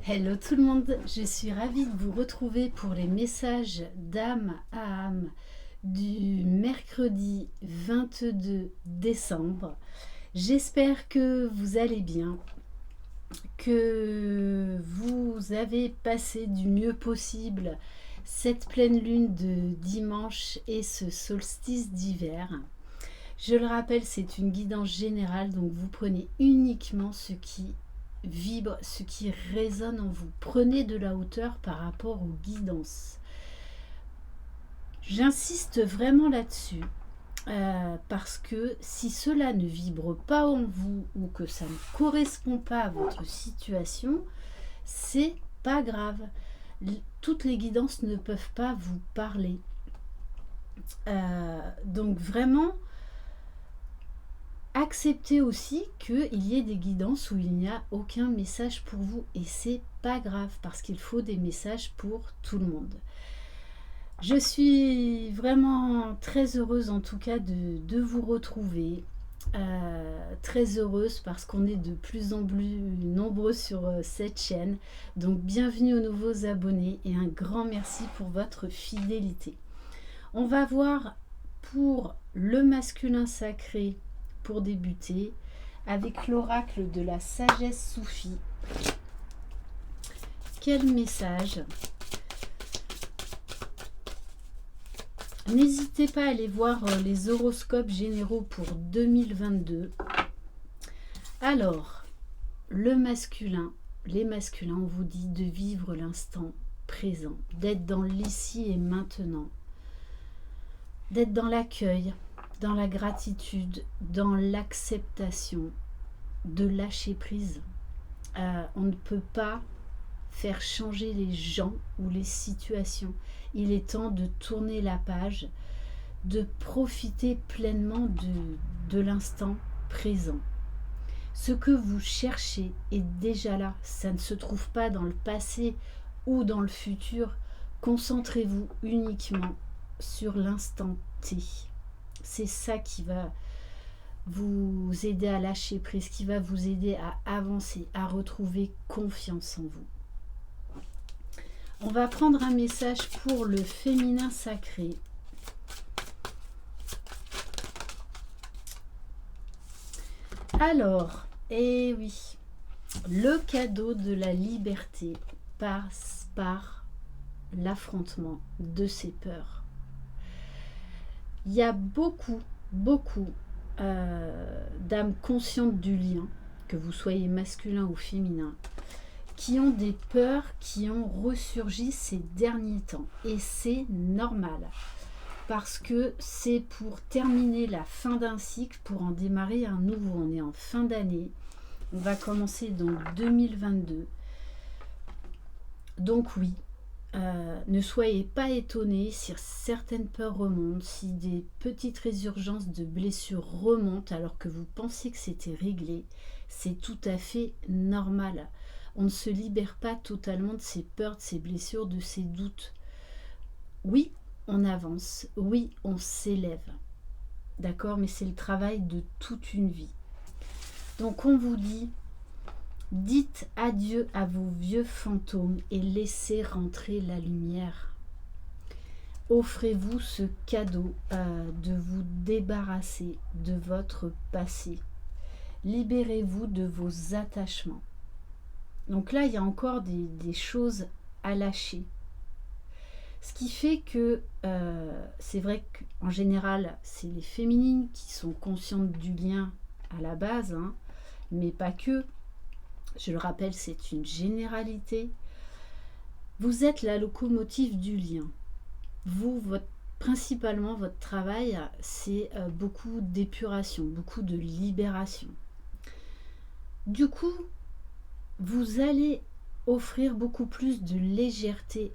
Hello tout le monde, je suis ravie de vous retrouver pour les messages d'âme à âme du mercredi 22 décembre. J'espère que vous allez bien, que vous avez passé du mieux possible cette pleine lune de dimanche et ce solstice d'hiver. Je le rappelle, c'est une guidance générale, donc vous prenez uniquement ce qui vibre, ce qui résonne en vous. Prenez de la hauteur par rapport aux guidances. J'insiste vraiment là-dessus parce que si cela ne vibre pas en vous ou que ça ne correspond pas à votre situation, c'est pas grave. Toutes les guidances ne peuvent pas vous parler. Donc vraiment, acceptez aussi qu'il y ait des guidances où il n'y a aucun message pour vous et c'est pas grave parce qu'il faut des messages pour tout le monde. Je suis vraiment très heureuse en tout cas de vous retrouver. Très heureuse parce qu'on est de plus en plus nombreux sur cette chaîne. Donc bienvenue aux nouveaux abonnés et un grand merci pour votre fidélité. On va voir pour le masculin sacré pour débuter avec l'oracle de la sagesse soufie. Quel message? N'hésitez pas à aller voir les horoscopes généraux pour 2022. Alors, le masculin, les masculins, on vous dit de vivre l'instant présent, d'être dans l'ici et maintenant, d'être dans l'accueil, dans la gratitude, dans l'acceptation, de lâcher prise. On ne peut pas faire changer les gens ou les situations. Il est temps de tourner la page, de profiter pleinement de l'instant présent. Ce que vous cherchez est déjà là. Ça ne se trouve pas dans le passé ou dans le futur. Concentrez-vous uniquement sur l'instant T. C'est ça qui va vous aider à lâcher prise, qui va vous aider à avancer, à retrouver confiance en vous. On va prendre un message pour le féminin sacré. Alors, eh oui, le cadeau de la liberté passe par l'affrontement de ses peurs. Il y a beaucoup d'âmes conscientes du lien, que vous soyez masculin ou féminin, qui ont des peurs qui ont ressurgi ces derniers temps. Et c'est normal, parce que c'est pour terminer la fin d'un cycle, pour en démarrer un nouveau. On est en fin d'année, on va commencer donc 2022. Donc oui, ne soyez pas étonnés si certaines peurs remontent, si des petites résurgences de blessures remontent alors que vous pensiez que c'était réglé. C'est tout à fait normal. On ne se libère pas totalement de ses peurs, de ses blessures, de ses doutes. Oui, on avance. Oui, on s'élève. D'accord? Mais c'est le travail de toute une vie. Donc on vous dit... Dites adieu à vos vieux fantômes et laissez rentrer la lumière. Offrez-vous ce cadeau de vous débarrasser de votre passé. Libérez-vous de vos attachements. Donc là, il y a encore des choses à lâcher. Ce qui fait que c'est vrai qu'en général, c'est les féminines qui sont conscientes du lien à la base, hein, mais pas que. Je le rappelle, c'est une généralité. Vous êtes la locomotive du lien. Vous, principalement, votre travail, c'est beaucoup d'épuration, beaucoup de libération. Du coup, vous allez offrir beaucoup plus de légèreté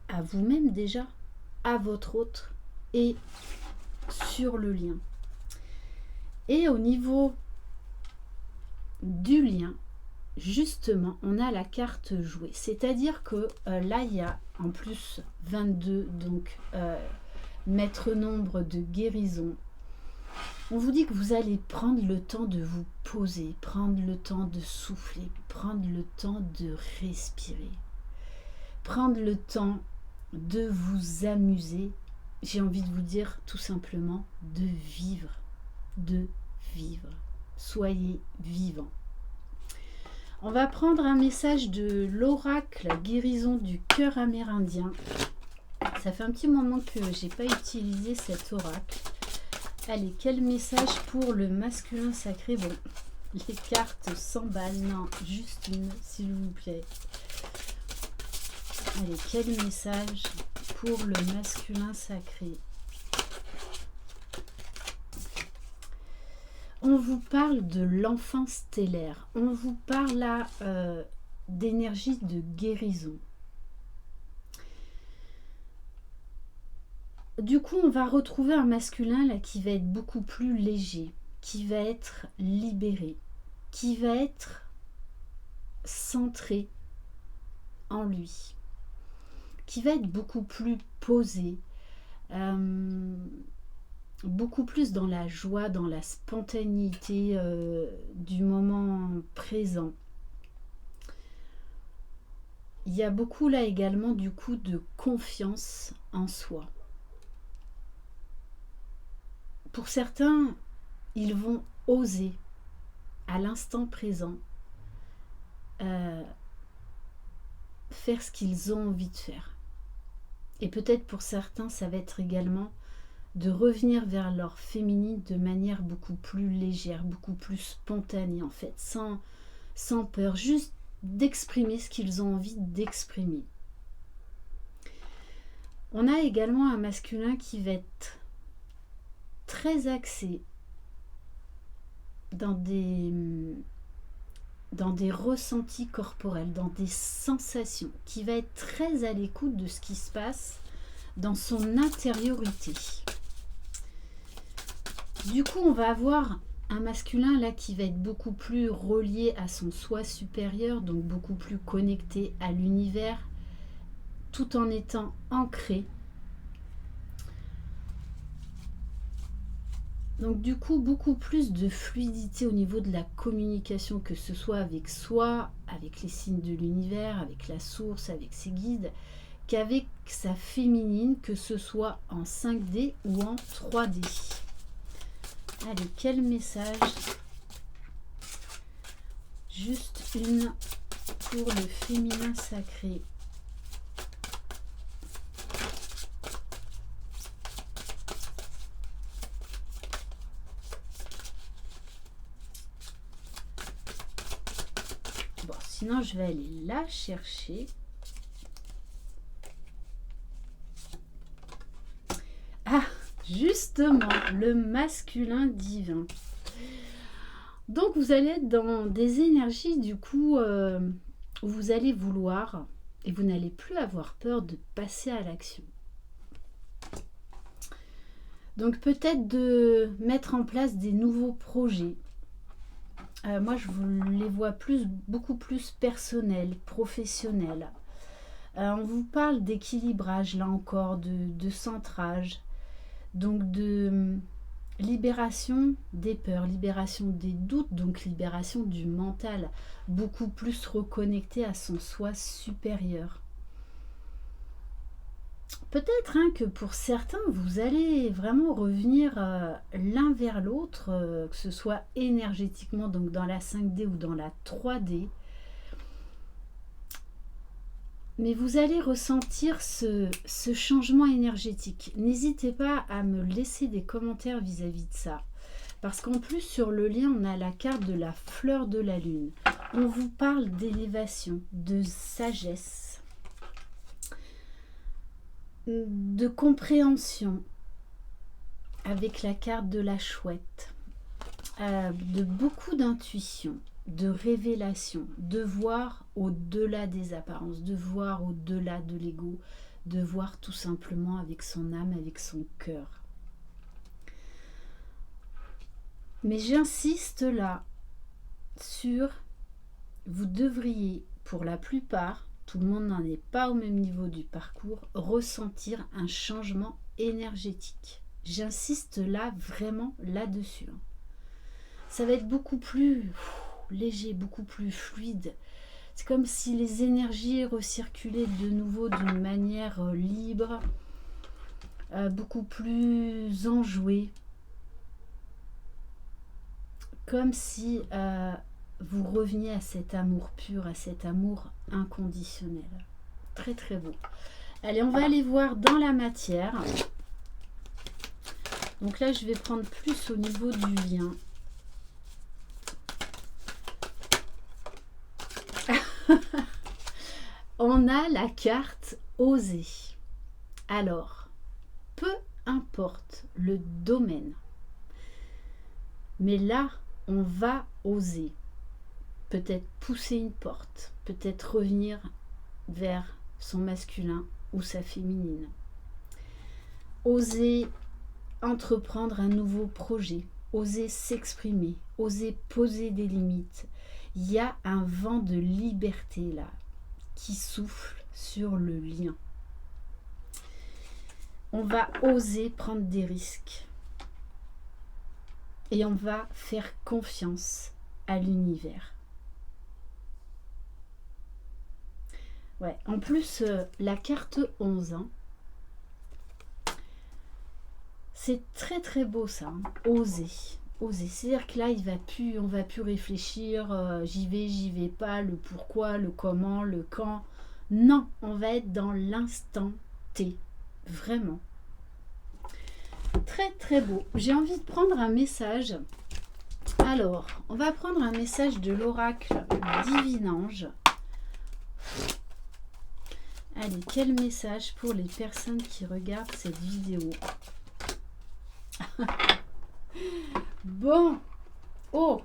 à vous-même déjà, à votre autre et sur le lien. Et au niveau du lien, justement, on a la carte jouée. C'est-à-dire que là, il y a en plus 22, donc maître nombre de guérison. On vous dit que vous allez prendre le temps de vous poser, prendre le temps de souffler, prendre le temps de respirer, prendre le temps de vous amuser. J'ai envie de vous dire tout simplement de vivre, de vivre. Soyez vivants. On va prendre un message de l'oracle guérison du cœur amérindien. Ça fait un petit moment que j'ai pas utilisé cet oracle. Allez, quel message pour le masculin sacré? Bon, les cartes s'emballent. Non, juste une, s'il vous plaît. Allez, quel message pour le masculin sacré? On vous parle de l'enfant stellaire. On vous parle là d'énergie de guérison. Du coup, on va retrouver un masculin là qui va être beaucoup plus léger, qui va être libéré, qui va être centré en lui, qui va être beaucoup plus posé, beaucoup plus dans la joie, dans la spontanéité du moment présent. Il y a beaucoup là également du coup de confiance en soi. Pour certains, ils vont oser à l'instant présent faire ce qu'ils ont envie de faire. Et peut-être pour certains, ça va être également de revenir vers leur féminine de manière beaucoup plus légère, beaucoup plus spontanée en fait, sans peur, juste d'exprimer ce qu'ils ont envie d'exprimer. On a également un masculin qui va être très axé dans des ressentis corporels, dans des sensations, qui va être très à l'écoute de ce qui se passe dans son intériorité. Du coup, on va avoir un masculin là qui va être beaucoup plus relié à son soi supérieur, donc beaucoup plus connecté à l'univers, tout en étant ancré. Donc du coup, beaucoup plus de fluidité au niveau de la communication, que ce soit avec soi, avec les signes de l'univers, avec la source, avec ses guides, qu'avec sa féminine, que ce soit en 5D ou en 3D. Allez, quel message? Juste une pour le féminin sacré. Bon, sinon je vais aller la chercher. Ah, justement, le masculin divin. Donc vous allez être dans des énergies du coup où vous allez vouloir et vous n'allez plus avoir peur de passer à l'action. Donc peut-être de mettre en place des nouveaux projets. Moi je les vois beaucoup plus personnels, professionnels. On vous parle d'équilibrage là encore, de centrage. Donc de libération des peurs, libération des doutes, donc libération du mental, beaucoup plus reconnecté à son soi supérieur. Peut-être que pour certains, vous allez vraiment revenir l'un vers l'autre, que ce soit énergétiquement, donc dans la 5D ou dans la 3D. Mais vous allez ressentir ce changement énergétique. N'hésitez pas à me laisser des commentaires vis-à-vis de ça. Parce qu'en plus, sur le lien, on a la carte de la fleur de la lune. On vous parle d'élévation, de sagesse, de compréhension avec la carte de la chouette, de beaucoup d'intuition, de révélation, de voir au-delà des apparences, de voir au-delà de l'ego, de voir tout simplement avec son âme, avec son cœur. Mais j'insiste là sur, vous devriez, pour la plupart, tout le monde n'en est pas au même niveau du parcours, ressentir un changement énergétique. J'insiste là, vraiment là-dessus. Ça va être beaucoup plus léger, beaucoup plus fluide. C'est comme si les énergies recirculaient de nouveau d'une manière libre, beaucoup plus enjouée. Comme si vous reveniez à cet amour pur, à cet amour inconditionnel. Très très beau. Allez, on va aller voir dans la matière. Donc là, je vais prendre plus au niveau du lien. On a la carte oser. Alors, peu importe le domaine, mais là, on va oser. Peut-être pousser une porte, peut-être revenir vers son masculin ou sa féminine. Oser entreprendre un nouveau projet, oser s'exprimer, oser poser des limites. Il y a un vent de liberté là qui souffle sur le lien. On va oser prendre des risques et on va faire confiance à l'univers. Ouais, en plus, la carte 11, hein, c'est très très beau ça, hein, oser. Oser. C'est-à-dire que là, on va plus réfléchir, j'y vais pas, le pourquoi, le comment, le quand. Non, on va être dans l'instant T. Vraiment. Très très beau. J'ai envie de prendre un message. Alors, on va prendre un message de l'oracle Divinange. Allez, quel message pour les personnes qui regardent cette vidéo? Bon, oh,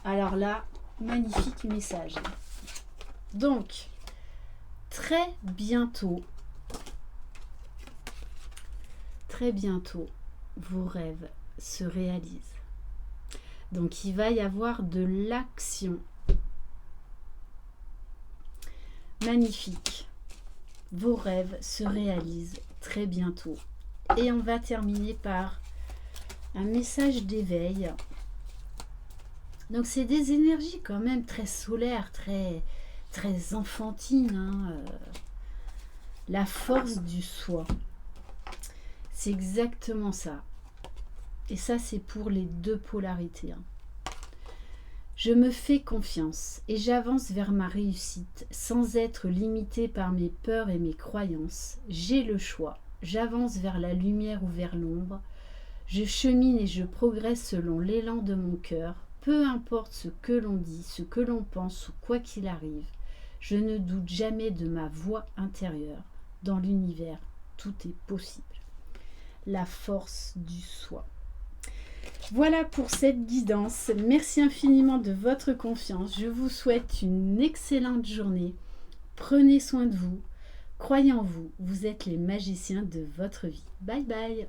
alors là, magnifique message. Donc, très bientôt, vos rêves se réalisent. Donc, il va y avoir de l'action. Magnifique. Vos rêves se réalisent très bientôt. Et on va terminer par un message d'éveil. Donc c'est des énergies quand même très solaires, très, très enfantines. Hein, la force du soi. C'est exactement ça. Et ça, c'est pour les deux polarités. Hein. Je me fais confiance et j'avance vers ma réussite sans être limitée par mes peurs et mes croyances. J'ai le choix. J'avance vers la lumière ou vers l'ombre. Je chemine et je progresse selon l'élan de mon cœur. Peu importe ce que l'on dit, ce que l'on pense ou quoi qu'il arrive, je ne doute jamais de ma voix intérieure. Dans l'univers, tout est possible. La force du soi. Voilà pour cette guidance. Merci infiniment de votre confiance. Je vous souhaite une excellente journée. Prenez soin de vous. Croyez en vous. Vous êtes les magiciens de votre vie. Bye bye.